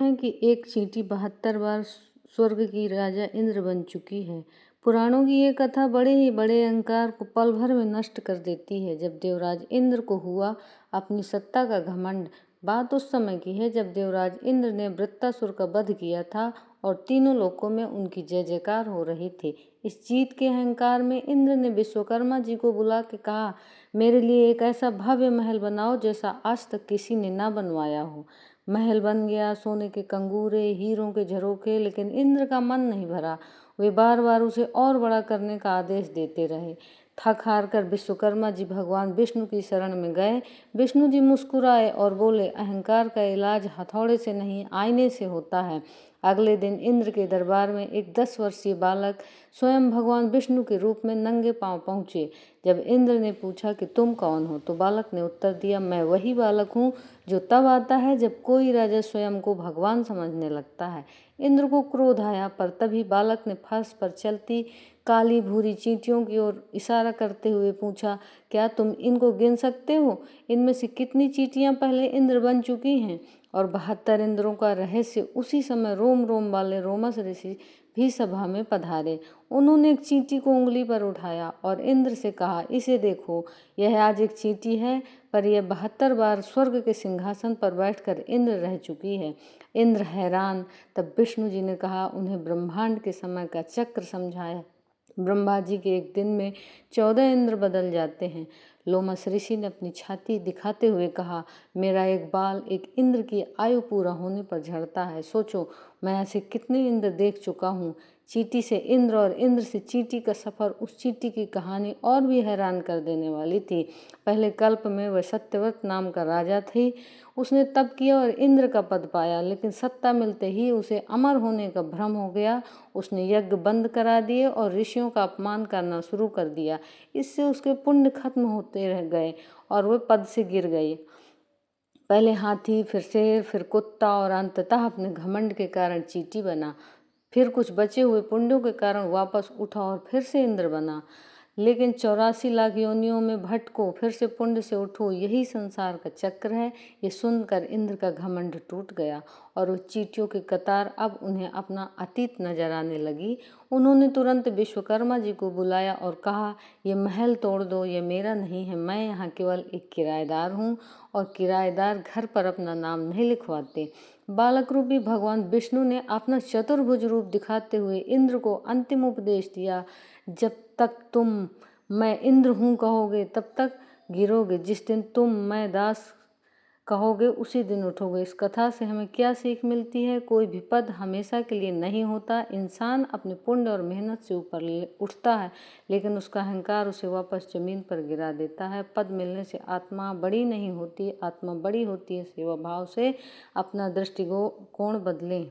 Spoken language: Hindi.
है कि एक चींटी 72 बार स्वर्ग की राजा इंद्र बन चुकी है। पुराणों की ये कथा बड़े ही बड़े अहंकार को पल भर में नष्ट कर देती है। जब देवराज इंद्र को हुआ अपनी सत्ता का घमंड, बात उस समय की है जब देवराज इंद्र ने वृत्तासुर का वध किया था और तीनों लोकों में उनकी जय जयकार हो रही थी। इस जीत के अहंकार में इंद्र ने विश्वकर्मा जी को बुला के कहा, मेरे लिए एक ऐसा भव्य महल बनाओ जैसा आज तक किसी ने ना बनवाया हो। महल बन गया, सोने के कंगूरे, हीरों के झरोखे, लेकिन इंद्र का मन नहीं भरा। वे बार बार उसे और बड़ा करने का आदेश देते रहे। थक हार कर विश्वकर्मा जी भगवान विष्णु की शरण में गए। विष्णु जी मुस्कुराए और बोले, अहंकार का इलाज हथौड़े से नहीं आईने से होता है। अगले दिन इंद्र के दरबार में एक 10 वर्षीय बालक स्वयं भगवान विष्णु के रूप में नंगे पांव पहुंचे। जब इंद्र ने पूछा कि तुम कौन हो, तो बालक ने उत्तर दिया, मैं वही बालक हूँ जो तब आता है जब कोई राजा स्वयं को भगवान समझने लगता है। इंद्र को क्रोध आया, पर तभी बालक ने फर्श पर चलती काली भूरी चींटियों की ओर इशारा करते हुए पूछा, क्या तुम इनको गिन सकते हो? इनमें से कितनी चींटियां पहले इंद्र बन चुकी हैं? और 72 इंद्रों का रहस्य उसी समय रोम रोम वाले रोमस ऋषि भी सभा में पधारे। उन्होंने एक चींटी को उंगली पर उठाया और इंद्र से कहा, इसे देखो, यह आज एक चींटी है, पर यह 72 बार स्वर्ग के सिंहासन पर बैठकर इंद्र रह चुकी है। इंद्र हैरान। तब विष्णु जी ने कहा, उन्हें ब्रह्मांड के समय का चक्र समझाया। ब्रह्मा जी के एक दिन में 14 इंद्र बदल जाते हैं। लोमस ऋषि ने अपनी छाती दिखाते हुए कहा, मेरा एक बाल एक इंद्र की आयु पूरा होने पर झड़ता है। सोचो, मैं ऐसे कितने इंद्र देख चुका हूँ। चींटी से इंद्र और इंद्र से चींटी का सफ़र, उस चींटी की कहानी और भी हैरान कर देने वाली थी। पहले कल्प में वह सत्यव्रत नाम का राजा थी। उसने तप किया और इंद्र का पद पाया, लेकिन सत्ता मिलते ही उसे अमर होने का भ्रम हो गया। उसने यज्ञ बंद करा दिए और ऋषियों का अपमान करना शुरू कर दिया। इससे उसके पुण्य खत्म होते रह गए और वह पद से गिर गई। पहले हाथी, फिर शेर, फिर कुत्ता और अंततः अपने घमंड के कारण चींटी बना। फिर कुछ बचे हुए पुण्यों के कारण वापस उठा और फिर से इंद्र बना। लेकिन 84 लाख योनियों में भटको, फिर से पुण्य से उठो, यही संसार का चक्र है। ये सुनकर इंद्र का घमंड टूट गया और उस चींटियों की कतार अब उन्हें अपना अतीत नजर आने लगी। उन्होंने तुरंत विश्वकर्मा जी को बुलाया और कहा, ये महल तोड़ दो, ये मेरा नहीं है। मैं यहाँ केवल एक किराएदार हूँ और किराएदार घर पर अपना नाम नहीं लिखवाते। बालक रूपी भगवान विष्णु ने अपना चतुर्भुज रूप दिखाते हुए इंद्र को अंतिम उपदेश दिया, जब तक तुम मैं इंद्र हूँ कहोगे तब तक गिरोगे, जिस दिन तुम मैं दास कहोगे उसी दिन उठोगे। इस कथा से हमें क्या सीख मिलती है? कोई भी पद हमेशा के लिए नहीं होता। इंसान अपने पुण्य और मेहनत से ऊपर उठता है, लेकिन उसका अहंकार उसे वापस जमीन पर गिरा देता है। पद मिलने से आत्मा बड़ी नहीं होती, आत्मा बड़ी होती है सेवा भाव से। अपना दृष्टिकोण बदलें।